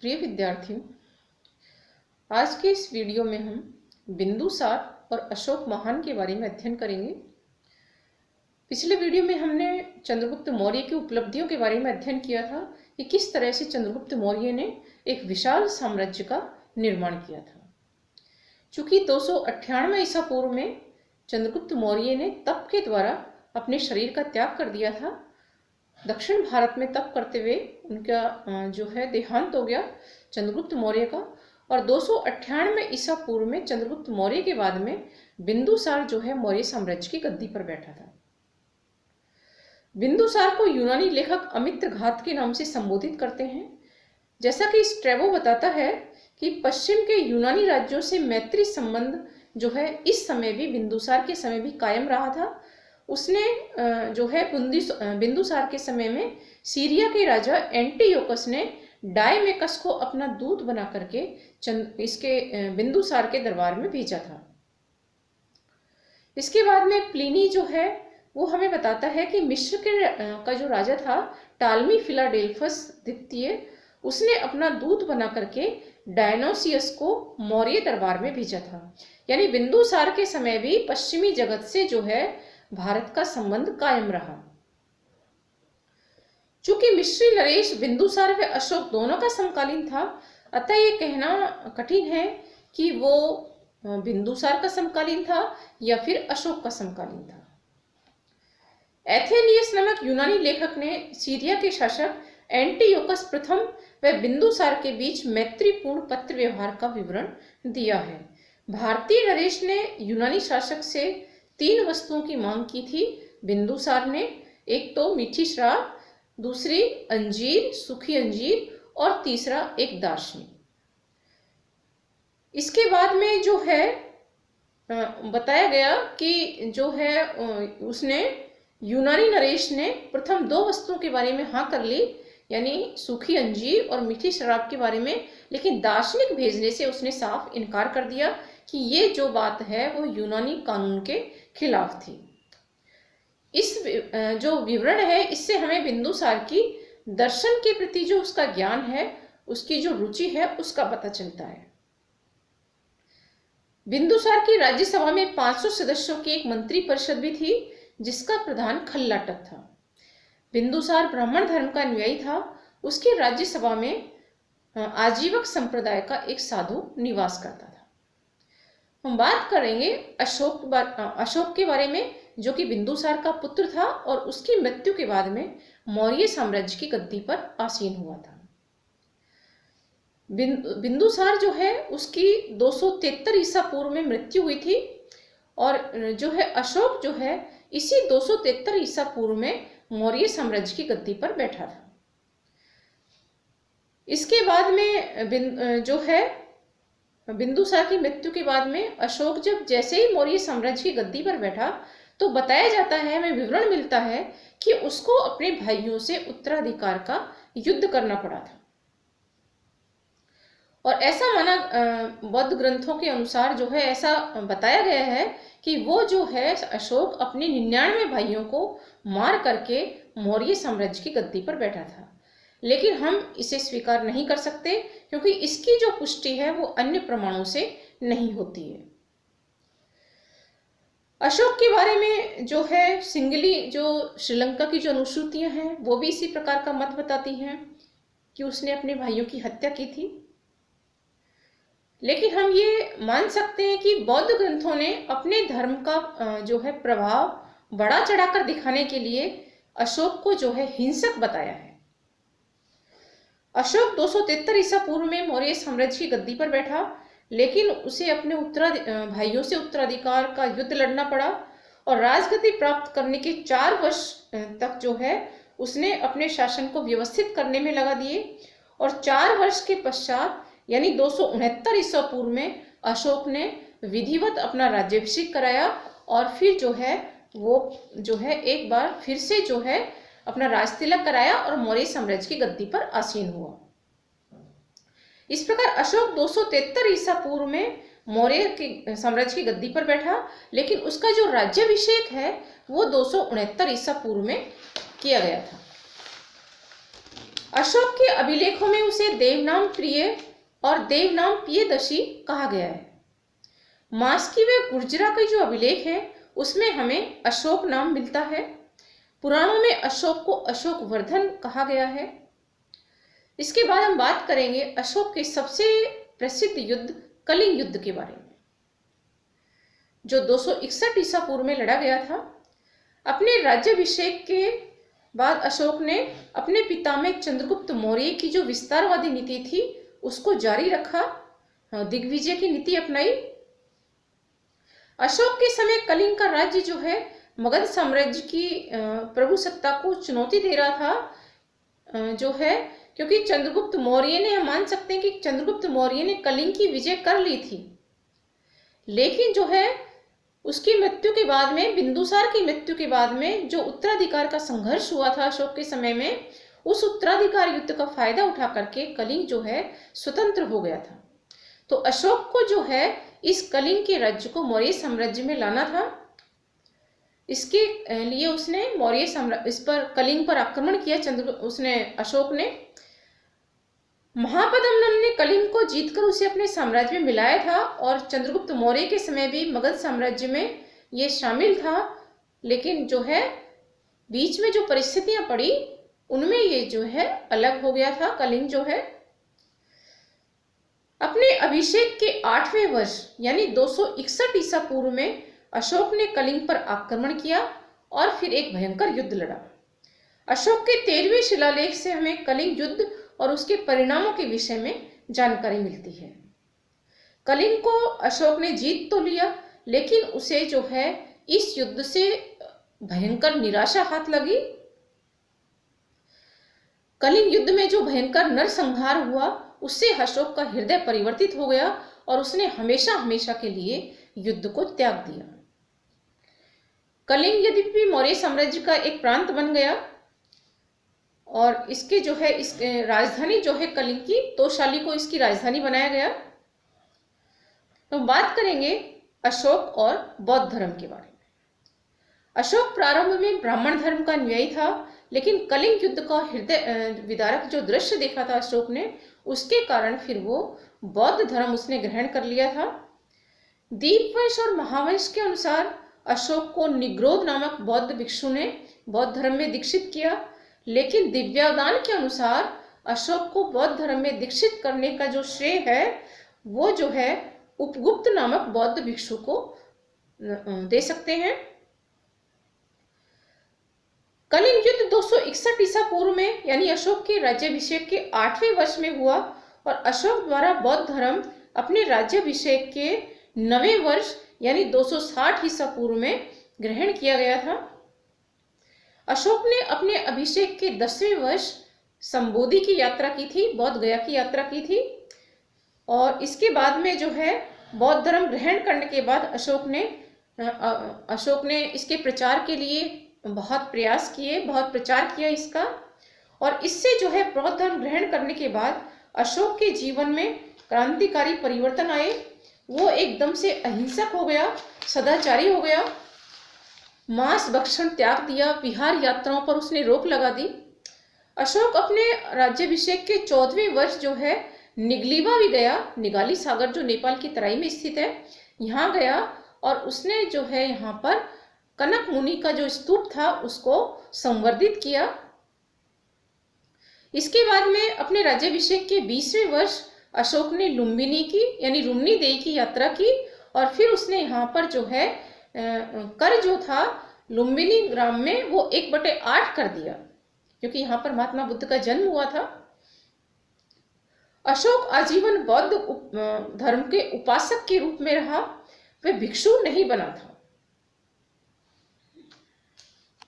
प्रिय विद्यार्थियों, आज के इस वीडियो में हम बिंदुसार और अशोक महान के बारे में अध्ययन करेंगे। पिछले वीडियो में हमने चंद्रगुप्त मौर्य की उपलब्धियों के बारे में अध्ययन किया था कि किस तरह से चंद्रगुप्त मौर्य ने एक विशाल साम्राज्य का निर्माण किया था। चूंकि 298 ईसा पूर्व में चंद्रगुप्त मौर्य ने तप के द्वारा अपने शरीर का त्याग कर दिया था। दक्षिण भारत में तप करते हुए उनका देहांत हो गया चंद्रगुप्त मौर्य का। और 298 ईसा पूर्व में चंद्रगुप्त मौर्य के बाद में बिंदुसार मौर्य साम्राज्य की गद्दी पर बैठा था। बिंदुसार को यूनानी लेखक अमित्रघात के नाम से संबोधित करते हैं। जैसा कि स्ट्रैबो बताता है कि पश्चिम के यूनानी राज्यों से मैत्री संबंध इस समय भी बिंदुसार के समय भी कायम रहा था। उसने बिंदुसार के समय में सीरिया के राजा एंटीयोकस ने डायमेकस को अपना दूत बना करके इसके बिंदुसार के दरबार में भेजा था। इसके बाद में प्लिनी वो हमें बताता है कि मिस्र का जो राजा था टालमी फिलाडेल्फस द्वितीय, उसने अपना दूत बना करके डायनोसियस को मौर्य दरबार में भेजा था। यानी बिंदुसार के समय भी पश्चिमी जगत से भारत का संबंध कायम रहा। चूंकि मिस्री नरेश बिंदुसार व अशोक दोनों का समकालीन था, अतः ये कहना कठिन है कि वो बिंदुसार का समकालीन था या फिर अशोक का समकालीन था। एथेनियस नामक यूनानी लेखक ने सीरिया के शासक एंटीयोकस प्रथम व बिंदुसार के बीच मैत्रीपूर्ण पत्र व्यवहार का विवरण दिया है। भारतीय नरेश ने यूनानी शासक से 3 वस्तुओं की मांग की थी। बिंदुसार ने एक तो मीठी शराब, दूसरी अंजीर, सूखी अंजीर और तीसरा एक दार्शनिक। इसके बाद में बताया गया कि उसने यूनानी नरेश ने प्रथम 2 वस्तुओं के बारे में हाँ कर ली, यानी सूखी अंजीर और मीठी शराब के बारे में, लेकिन दार्शनिक भेजने से उसने साफ इनकार कर दिया कि ये जो बात है वो यूनानी कानून के खिलाफ थी। इस जो विवरण है इससे हमें बिंदुसार की दर्शन के प्रति जो उसका ज्ञान है, उसकी जो रुचि है, उसका पता चलता है। बिंदुसार की राज्यसभा में 500 सदस्यों की एक मंत्री परिषद भी थी, जिसका प्रधान खल्लाटक था। बिंदुसार ब्राह्मण धर्म का अनुयायी था। उसकी राज्यसभा में आजीवक संप्रदाय का एक साधु निवास करता था। हम बात करेंगे अशोक के बारे में, जो कि बिंदुसार का पुत्र था और उसकी मृत्यु के बाद में मौर्य साम्राज्य की गद्दी पर आसीन हुआ था। बिंदुसार उसकी 273 ईसा पूर्व में मृत्यु हुई थी और अशोक इसी 273 ईसा पूर्व में मौर्य साम्राज्य की गद्दी पर बैठा था। इसके बाद में बिंदुसार की मृत्यु के बाद में अशोक जैसे ही मौर्य साम्राज्य की गद्दी पर बैठा, तो बताया जाता है, हमें विवरण मिलता है कि उसको अपने भाइयों से उत्तराधिकार का युद्ध करना पड़ा था। और ऐसा माना बौद्ध ग्रंथों के अनुसार ऐसा बताया गया है कि वो अशोक अपने 99 भाइयों को मार करके मौर्य साम्राज्य की गद्दी पर बैठा था। लेकिन हम इसे स्वीकार नहीं कर सकते, क्योंकि इसकी जो पुष्टि है वो अन्य प्रमाणों से नहीं होती है। अशोक के बारे में सिंगली श्रीलंका की जो अनुश्रुतियां हैं वो भी इसी प्रकार का मत बताती हैं कि उसने अपने भाइयों की हत्या की थी। लेकिन हम ये मान सकते हैं कि बौद्ध ग्रंथों ने अपने धर्म का प्रभाव बढ़ा चढ़ाकर दिखाने के लिए अशोक को हिंसक बताया है। अशोक 273 ईसा पूर्व में मौर्य साम्राज्य की गद्दी पर बैठा, लेकिन उसे अपने भाइयों से उत्तराधिकार का युद्ध लड़ना पड़ा और राजगद्दी प्राप्त करने के 4 वर्ष तक उसने अपने शासन को व्यवस्थित करने में लगा दिए। और 4 वर्ष के पश्चात यानी 269 ईसा पूर्व में अशोक ने विधिवत अपना राज्याभिषेक कराया और फिर वो एक बार फिर से अपना राजतिलक कराया और मौर्य साम्राज्य की गद्दी पर आसीन हुआ। इस प्रकार अशोक 273 ईसा पूर्व में मौर्य की साम्राज्य की गद्दी पर बैठा, लेकिन उसका जो राज्याभिषेक है वो 269 ईसा पूर्व में किया गया था। अशोक के अभिलेखों में उसे देवनाम प्रिय और देवनाम प्रियदर्शी कहा गया है। मास्की व गुर्जरा के जो अभिलेख है उसमें हमें अशोक नाम मिलता है। पुराणों में अशोक को अशोक वर्धन कहा गया है। इसके बाद हम बात करेंगे अशोक के सबसे प्रसिद्ध युद्ध कलिंग युद्ध के बारे में, जो 261 ईसा पूर्व में लड़ा गया था। अपने राज्याभिषेक के बाद अशोक ने अपने पितामह चंद्रगुप्त मौर्य की जो विस्तारवादी नीति थी उसको जारी रखा, दिग्विजय की नीति अपनाई। अशोक के समय कलिंग का राज्य जो है मगध साम्राज्य की प्रभुसत्ता को चुनौती दे रहा था, जो है क्योंकि चंद्रगुप्त मौर्य ने, हम मान सकते हैं कि चंद्रगुप्त मौर्य ने कलिंग की विजय कर ली थी, लेकिन जो है उसकी मृत्यु के बाद में, बिंदुसार की मृत्यु के बाद में जो उत्तराधिकार का संघर्ष हुआ था अशोक के समय में, उस उत्तराधिकार युद्ध का फायदा उठा करके कलिंग जो है स्वतंत्र हो गया था। तो अशोक को जो है इस कलिंग के राज्य को मौर्य साम्राज्य में लाना था। इसके लिए उसने इस पर कलिंग पर आक्रमण किया। अशोक ने महापद्मनंद ने कलिंग को जीतकर उसे अपने साम्राज्य में मिलाया था, और चंद्रगुप्त मौर्य के समय भी मगध साम्राज्य में ये शामिल था, लेकिन जो है बीच में जो परिस्थितियां पड़ी उनमें ये जो है अलग हो गया था कलिंग जो है। अपने अभिषेक के 8वें वर्ष यानी 261 ईसा पूर्व में अशोक ने कलिंग पर आक्रमण किया और फिर एक भयंकर युद्ध लड़ा। अशोक के 13वें शिलालेख से हमें कलिंग युद्ध और उसके परिणामों के विषय में जानकारी मिलती है। कलिंग को अशोक ने जीत तो लिया, लेकिन उसे जो है इस युद्ध से भयंकर निराशा हाथ लगी। कलिंग युद्ध में जो भयंकर नरसंहार हुआ उससे अशोक का हृदय परिवर्तित हो गया और उसने हमेशा हमेशा के लिए युद्ध को त्याग दिया। कलिंग यद्यपि मौर्य साम्राज्य का एक प्रांत बन गया और इसके जो है इस राजधानी जो है कलिंग की, तोशाली को इसकी राजधानी बनाया गया। तो बात करेंगे अशोक और बौद्ध धर्म के बारे में। अशोक प्रारंभ में ब्राह्मण धर्म का अनुयायी था, लेकिन कलिंग युद्ध का हृदय विदारक जो दृश्य देखा था अशोक ने, उसके कारण फिर वो बौद्ध धर्म उसने ग्रहण कर लिया था। दीपवंश और महावंश के अनुसार अशोक को निग्रोध नामक बौद्ध भिक्षु ने बौद्ध धर्म में दीक्षित किया, लेकिन दिव्यावदान के अनुसार अशोक को बौद्ध धर्म में दीक्षित करने का जो श्रेय है वो जो है उपगुप्त नामक बौद्ध भिक्षु को दे सकते हैं। कलिंग युद्ध 261 ईसा पूर्व में यानी अशोक के राज्याभिषेक के 8वें वर्ष में हुआ और अशोक द्वारा बौद्ध धर्म अपने राज्याभिषेक के 9वें वर्ष यानी 260 ईसा पूर्व में ग्रहण किया गया था। अशोक ने अपने अभिषेक के 10वें वर्ष संबोधि की यात्रा की थी, बौद्ध गया की यात्रा की थी, और इसके बाद में जो है बौद्ध धर्म ग्रहण करने के बाद अशोक ने इसके प्रचार के लिए बहुत प्रयास किए, बहुत प्रचार किया इसका, और इससे जो है बौद्ध धर्म ग्रहण करने के बाद अशोक के जीवन में क्रांतिकारी परिवर्तन आए। वो एकदम से अहिंसक हो गया, सदाचारी हो गया, मांस भक्षण त्याग दिया, विहार यात्राओं पर उसने रोक लगा दी। अशोक अपने राज्याभिषेक के 14वें वर्ष जो है निगलीवा भी गया, निगाली सागर जो नेपाल की तराई में स्थित है, यहाँ गया और उसने जो है यहाँ पर कनक मुनि का जो स्तूप था उसको संवर्धित किया। इसके बाद में अपने राज्याभिषेक के 20वें वर्ष अशोक ने लुम्बिनी की यानी रुमनी देई की यात्रा की और फिर उसने यहाँ पर जो है कर जो था लुम्बिनी ग्राम में वो 1/8 कर दिया, क्योंकि यहाँ पर महात्मा बुद्ध का जन्म हुआ था। अशोक आजीवन बौद्ध धर्म के उपासक के रूप में रहा, वह भिक्षु नहीं बना था।